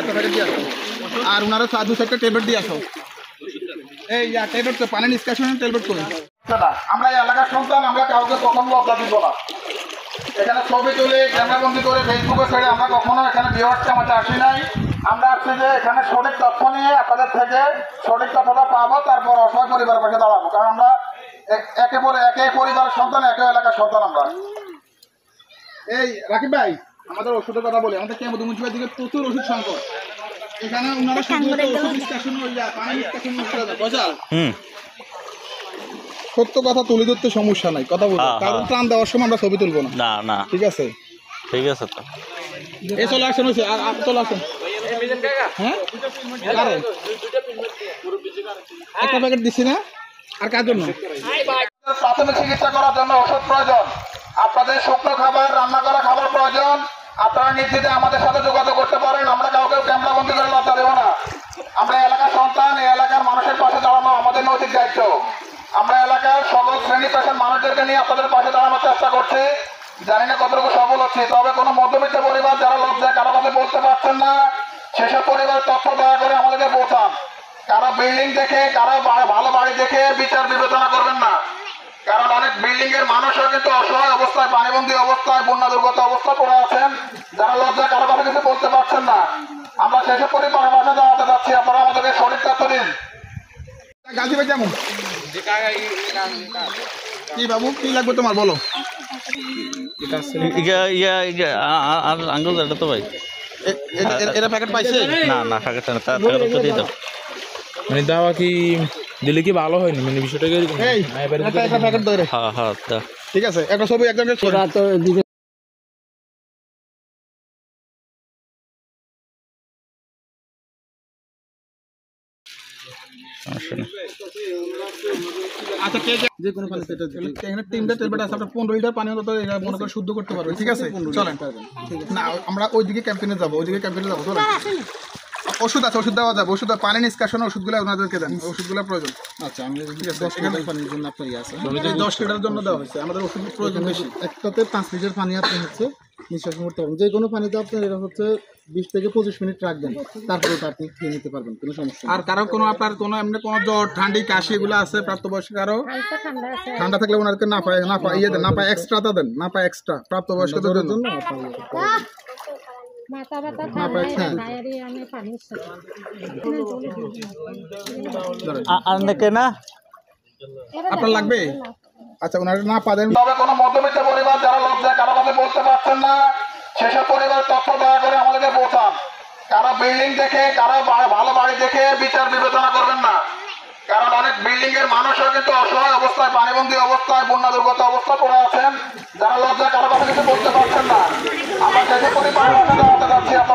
একটা প্যাকেট দিয়ে আসো। আর ওনারা দু চারটা ট্যাবলেট দিয়ে আসো। এই ট্যাবলেট তো পানি নিষ্কাশনের ট্যাবলেট করি। আমরা এই এলাকার সন্তান, আমরা কাউকে কখনো লজ্জা দিব না। এখানে ছবি তুলে ক্যামেরাবন্দি করে ফেসবুকে ছেড়ে আমরা কখনো এখানে ভিউয়ার্সকে আমাদের আসি নাই। আমরা আসছি যে এখানে সঠিক তথ্য নিয়ে আপনাদের থেকে সঠিক তথ্যটা পাবো, তারপর অসহায় পরিবারের পাশে দাঁড়াবো। কারণ আমরা একে পরিবারের সন্তান, একে এলাকার সন্তান আমরা। এই রাকিব ভাই, আমাদের ওষুধের কথা বলি। আমাদের কেমন দিকে প্রচুর ওষুধ সংকট। এখানে ওনারা ওষুধ নিষ্কাশন পানি নিষ্কাশন সত্য কথা তুলে ধরতে সমস্যা নাই, কথা বলবো। কারণ ত্রাণ দেওয়ার সময় আমরা ছবি তুলবো না। না ঠিক আছে, ঠিক আছে। তো এই চলে আসেন, হয়েছে আর চলে আসেন। হ্যাঁ, একটা প্যাকেট দিচ্ছি না। আর কার জন্য? প্রাথমিক চিকিৎসা করার জন্য ওষুধ প্রয়োজন, আপনাদের শুকনো খাবার, রান্না করা খাবার প্রয়োজন। আপনারা নির্দ্বিধায় আমাদের সাথে যোগাযোগ করতে পারেন। আমরা কাউকে ক্যামেরাবন্দি করে লজ্জা দেবো না। আমরা এলাকার সন্তান, এই এলাকার মানুষের পাশে দাঁড়ানো আমাদের নৈতিক দায়িত্ব। আমরা এলাকার সকল শ্রেণী পেশার মানুষদেরকে নিয়ে আপনাদের পাশে দাঁড়ানোর চেষ্টা করছি। জানি না কতটুকু সফল হচ্ছে, তবে কোনো মধ্যবিত্ত পরিবার যারা লজ্জায় কারো কাছে বলতে পারছেন না, সেসব পরিবার তথ্য দয়া করে আমাদেরকে পৌঁছান। কারো বিল্ডিং দেখে, কারো ভালো বাড়ি দেখে বিচার বিবেচনা করবেন না। কারণ অনেক বিল্ডিং এর মানুষও কিন্তু অসহায় অবস্থায়, পানিবন্দী অবস্থায়, বন্যা দুর্গত অবস্থায় পড়ে আছেন, যারা লজ্জায় কারো কাছে কিছু বলতে পারছেন না। আমরা সেসব পরিবারের পাশে দাঁড়াতে যাচ্ছি। আপনারা আমাদেরকে সঠিক তথ্য দিন। গাছি ভাই যেমন কি বাবু, কি লাগবে তোমার বলো? আঙ্গুল তো ভাই এটা প্যাকেট পাইছে? না প্যাকেট না, তার দিয়ে দাও। মানে দাওয়া কি দিলে কি ভালো হয়নি? মানে বিষয়টা কি একটা প্যাকেট ধরে। হ্যাঁ হ্যাঁ, ঠিক আছে, একটা ছবি একজনের সমস্যা নেই। আচ্ছা, যে কোনো পানি এখানে 3টা ট্যাবলেট আছে। আপনার 15 লিটার পানি হতো, এটা মনে করে শুদ্ধ করতে পারবেন। ঠিক আছে, চলেন। না, আমরা ওইদিকে ক্যাম্পেইনে যাবো, চলেন। ওষুধ আছে, ওষুধ দেওয়া যাবে। ওষুধ পানি নিষ্কাশন ওষুধগুলো ওনাদেরকে দেন, ওষুধগুলো প্রয়োজন। আচ্ছা, আমি 10 লিটার পানির জন্য আপনার আছে, 10 লিটারের জন্য দেওয়া হয়েছে। আমাদের ওষুধ প্রয়োজন বেশি। একটাতে 5 লিটার পানি আপনি হচ্ছে নিষ্কাশন করতে পারবেন। যে কোনো পানিতে আপনার এটা হচ্ছে 20 থেকে 25 মিনিট রাখবেন, তারপরে আপনি খেয়ে নিতে পারবেন, কোনো সমস্যা। আর কারো কোনো আপনার কোনো এমনি কোনো জ্বর, ঠান্ডি, কাশি এগুলো আছে প্রাপ্তবয়স্ক, কারো ঠান্ডা থাকলে ওনাদেরকে না পায় ইয়ে দেন, না পায় এক্সট্রাটা দেন, না পায় এক্সট্রা প্রাপ্তবয়স্কদের জন্য। আপনার লাগবে? আচ্ছা, ওনারা না পাবেন। তবে কোনো মধ্যবিত্ত পরিবার যারা লজ্জায় কারো কাছে বলতে পারছেন না, সেসব পরিবার তথ্য দয়া করে আমাদেরকে পৌঁছান। কারো বিল্ডিং দেখে, কারো ভালো বাড়ি দেখে বিচার বিবেচনা করবেন না। কারণ অনেক বিল্ডিং এর মানুষও কিন্তু অসহায় অবস্থায়, পানিবন্দী অবস্থায়, বন্যা দুর্গত অবস্থায় পড়ে আছেন, যারা লজ্জায় কারো কাছে কিছু বলতে পারছেন না। আমরা সেসব পরিবার যাচ্ছি। আপনারা